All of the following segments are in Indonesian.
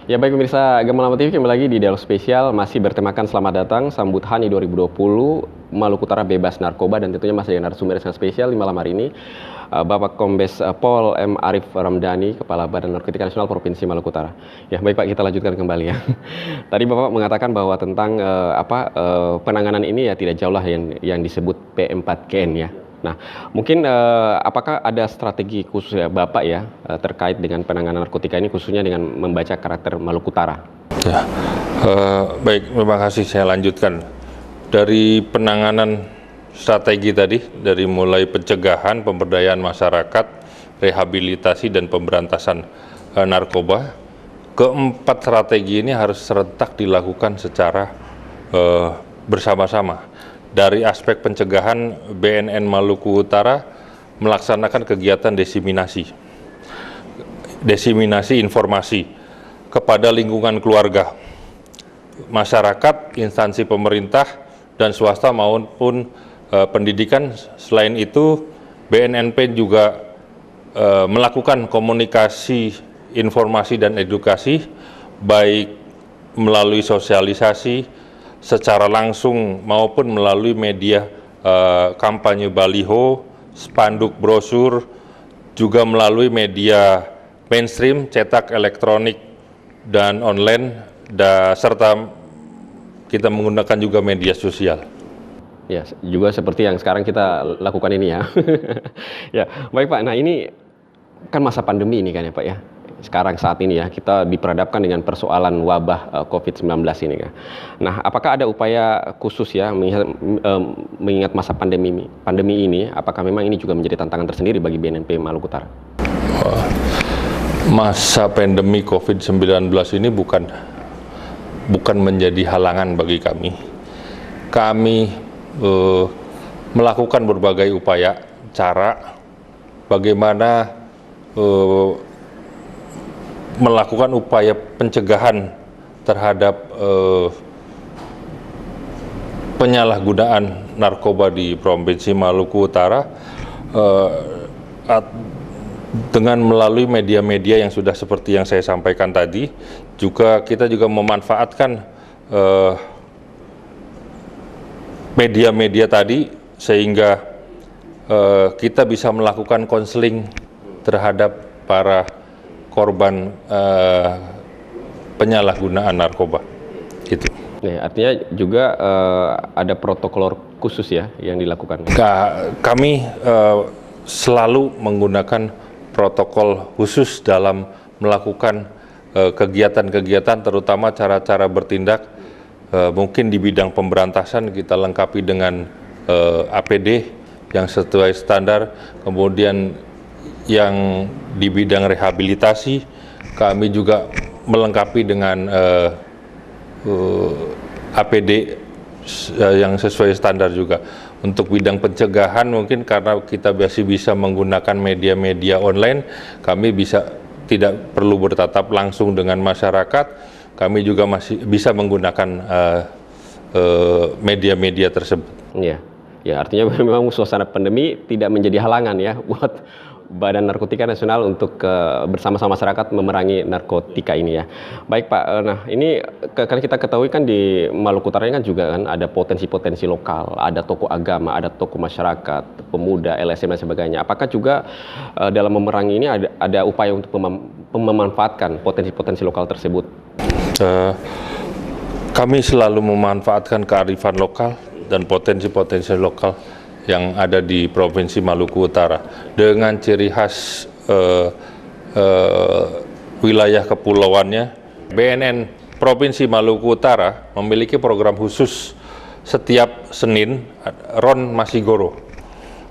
Ya baik pemirsa Gamalama TV, kembali lagi di Dialog Spesial, masih bertemakan selamat datang sambut HANI 2020 Maluku Utara bebas narkoba, dan tentunya masih dengan narasumber yang spesial di malam hari ini, Bapak Kombes Pol M. Arief Ramdhani, Kepala Badan Narkotika Nasional Provinsi Maluku Utara. Ya baik Pak, kita lanjutkan kembali ya. Tadi Bapak mengatakan bahwa tentang penanganan ini ya tidak jauh lah yang disebut P4GN ya. Nah, mungkin apakah ada strategi khusus ya Bapak ya terkait dengan penanganan narkotika ini, khususnya dengan membaca karakter Maluku Utara? Ya, baik, terima kasih. Saya lanjutkan dari penanganan strategi tadi, dari mulai pencegahan, pemberdayaan masyarakat, rehabilitasi dan pemberantasan narkoba. Keempat strategi ini harus serentak dilakukan secara bersama-sama. Dari aspek pencegahan, BNN Maluku Utara melaksanakan kegiatan diseminasi informasi kepada lingkungan keluarga, masyarakat, instansi pemerintah, dan swasta maupun pendidikan. Selain itu, BNNP juga melakukan komunikasi, informasi, dan edukasi, baik melalui sosialisasi secara langsung maupun melalui media kampanye baliho, spanduk, brosur, juga melalui media mainstream, cetak, elektronik, dan online, serta kita menggunakan juga media sosial. Ya, juga seperti yang sekarang kita lakukan ini ya. Ya, baik Pak. Nah, ini kan masa pandemi ini kan ya Pak ya. Sekarang saat ini ya kita diperhadapkan dengan persoalan wabah COVID-19 ini kan. Nah, apakah ada upaya khusus ya mengingat masa pandemi ini, apakah memang ini juga menjadi tantangan tersendiri bagi BNNP Maluku Utara? Masa pandemi COVID-19 ini bukan menjadi halangan bagi kami. Kami melakukan berbagai upaya, cara bagaimana melakukan upaya pencegahan terhadap penyalahgunaan narkoba di Provinsi Maluku Utara dengan melalui media-media yang sudah seperti yang saya sampaikan tadi. Kita juga memanfaatkan media-media tadi sehingga kita bisa melakukan konseling terhadap para korban penyalahgunaan narkoba, gitu. Ya, artinya juga ada protokol khusus ya yang dilakukan. Kami selalu menggunakan protokol khusus dalam melakukan kegiatan-kegiatan, terutama cara-cara bertindak. Mungkin di bidang pemberantasan kita lengkapi dengan APD yang sesuai standar, kemudian yang di bidang rehabilitasi kami juga melengkapi dengan APD yang sesuai standar juga. Untuk bidang pencegahan mungkin karena kita masih bisa menggunakan media-media online, kami tidak perlu bertatap langsung dengan masyarakat, kami juga masih bisa menggunakan media-media tersebut. Ya, artinya memang suasana pandemi tidak menjadi halangan ya buat Badan Narkotika Nasional untuk bersama-sama masyarakat memerangi narkotika ini ya. Baik Pak, nah ini kan kita ketahui kan di Maluku Utara ini kan juga kan ada potensi-potensi lokal, ada tokoh agama, ada tokoh masyarakat, pemuda, LSM dan sebagainya. Apakah juga dalam memerangi ini ada upaya untuk memanfaatkan potensi-potensi lokal tersebut? Kami selalu memanfaatkan kearifan lokal dan potensi-potensi lokal yang ada di Provinsi Maluku Utara dengan ciri khas wilayah kepulauannya. BNN Provinsi Maluku Utara memiliki program khusus setiap Senin, Ron Masigoro.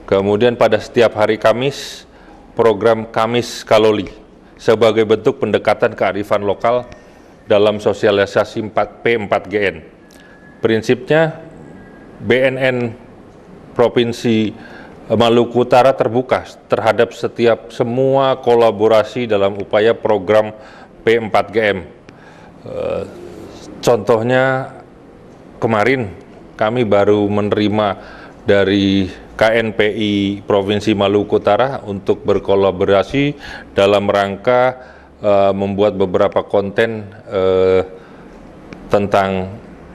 Kemudian pada setiap hari Kamis, program Kamis Kaloli sebagai bentuk pendekatan kearifan lokal dalam sosialisasi P4GN. Prinsipnya BNN Provinsi Maluku Utara terbuka terhadap semua kolaborasi dalam upaya program P4GM. Contohnya kemarin kami baru menerima dari KNPI Provinsi Maluku Utara untuk berkolaborasi dalam rangka membuat beberapa konten tentang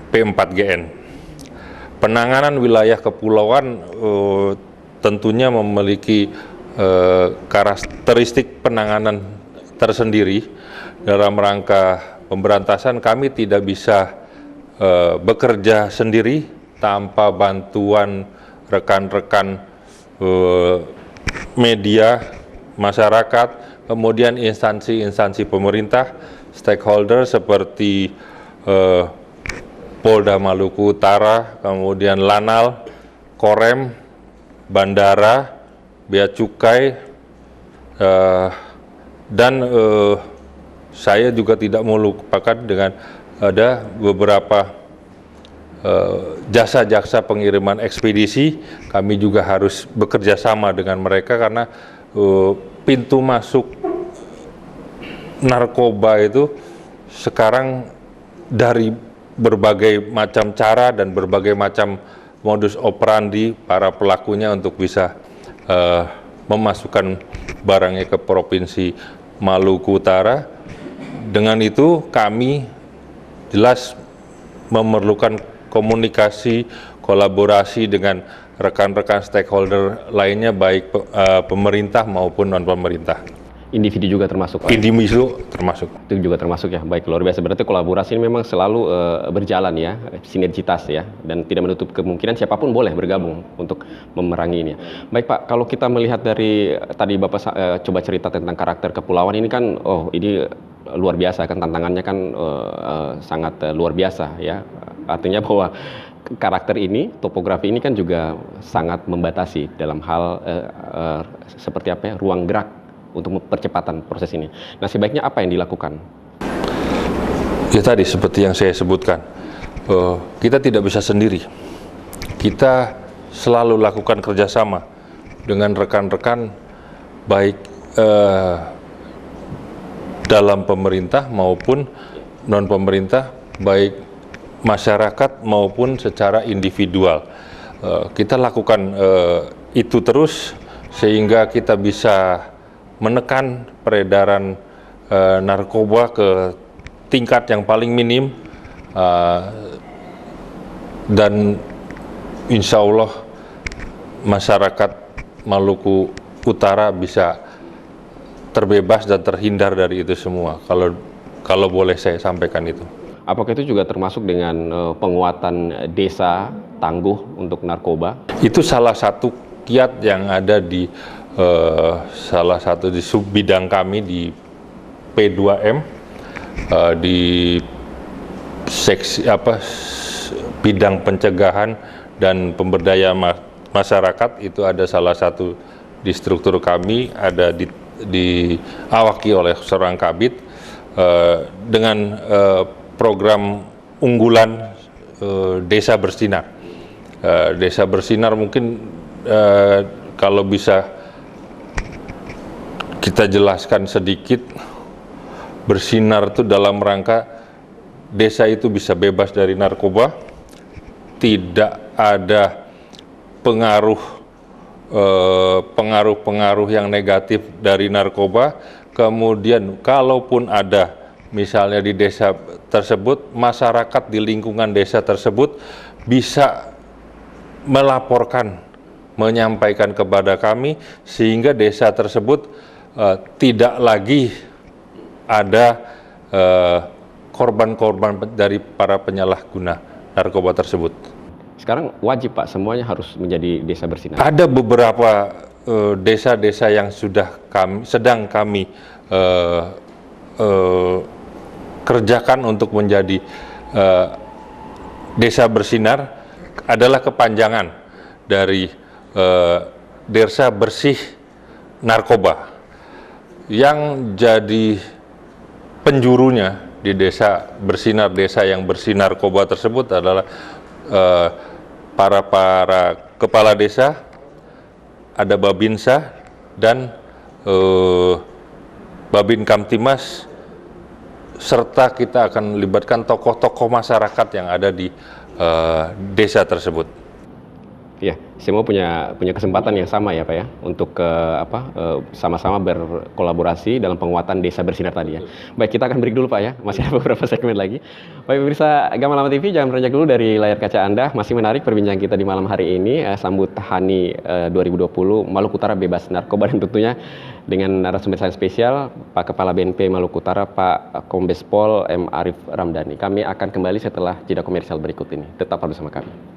P4GN. Penanganan wilayah kepulauan tentunya memiliki karakteristik penanganan tersendiri. Dalam rangka pemberantasan, kami tidak bisa bekerja sendiri tanpa bantuan rekan-rekan media, masyarakat, kemudian instansi-instansi pemerintah, stakeholder seperti Polda Maluku Utara, kemudian Lanal, Korem, Bandara, Bea Cukai, dan saya juga tidak mau lupakan dengan ada beberapa jasa-jasa pengiriman ekspedisi. Kami juga harus bekerja sama dengan mereka karena pintu masuk narkoba itu sekarang dari berbagai macam cara dan berbagai macam modus operandi para pelakunya untuk bisa memasukkan barangnya ke Provinsi Maluku Utara. Dengan itu kami jelas memerlukan komunikasi, kolaborasi dengan rekan-rekan stakeholder lainnya, baik pemerintah maupun non-pemerintah. Individu juga termasuk, Pak? Individu termasuk. Itu juga termasuk ya, baik, luar biasa. Berarti kolaborasi ini memang selalu berjalan ya, sinergitas ya, dan tidak menutup kemungkinan siapapun boleh bergabung untuk memerangi ini. Baik Pak, kalau kita melihat dari tadi Bapak coba cerita tentang karakter kepulauan ini kan, ini luar biasa kan, tantangannya kan sangat luar biasa ya. Artinya bahwa karakter ini, topografi ini kan juga sangat membatasi dalam hal seperti apa ya, ruang gerak untuk percepatan proses ini. Nah, sebaiknya apa yang dilakukan? Ya tadi seperti yang saya sebutkan, kita tidak bisa sendiri. Kita selalu lakukan kerjasama dengan rekan-rekan baik dalam pemerintah maupun non-pemerintah, baik masyarakat maupun secara individual. Kita lakukan itu terus sehingga kita bisa menekan peredaran narkoba ke tingkat yang paling minim, dan insya Allah masyarakat Maluku Utara bisa terbebas dan terhindar dari itu semua, kalau boleh saya sampaikan itu. Apakah itu juga termasuk dengan penguatan desa tangguh untuk narkoba? Itu salah satu kiat yang ada di salah satu di sub bidang kami di P2M, di seksi bidang pencegahan dan pemberdayaan masyarakat. Itu ada salah satu di struktur kami, ada diawaki oleh seorang kabid dengan program unggulan Desa Bersinar. Desa Bersinar mungkin kalau bisa kita jelaskan sedikit, bersinar itu dalam rangka desa itu bisa bebas dari narkoba, tidak ada pengaruh yang negatif dari narkoba. Kemudian kalaupun ada misalnya di desa tersebut, masyarakat di lingkungan desa tersebut bisa melaporkan, menyampaikan kepada kami, sehingga desa tersebut tidak lagi ada korban-korban dari para penyalahguna narkoba tersebut. Sekarang wajib Pak, semuanya harus menjadi desa bersinar? Ada beberapa desa-desa yang sedang kami kerjakan untuk menjadi desa bersinar, adalah kepanjangan dari Desa Bersih Narkoba. Yang jadi penjurunya di desa bersinar, desa yang bersih narkoba tersebut adalah para kepala desa, ada Babinsa dan Babin Kamtimas, serta kita akan melibatkan tokoh-tokoh masyarakat yang ada di desa tersebut. Ya, semua punya kesempatan yang sama ya Pak ya, untuk sama-sama berkolaborasi dalam penguatan desa bersinar tadi ya. Baik, kita akan break dulu Pak ya, masih ada beberapa segmen lagi. Baik pemirsa Gamalama TV, jangan beranjak dulu dari layar kaca Anda, masih menarik perbincangan kita di malam hari ini, sambut HANI 2020 Maluku Utara Bebas Narkoba, dan tentunya dengan narasumber saya spesial, Pak Kepala BNP Maluku Utara, Pak Kombes Pol M. Arif Ramdhani. Kami akan kembali setelah jeda komersial berikut ini. Tetap bersama kami.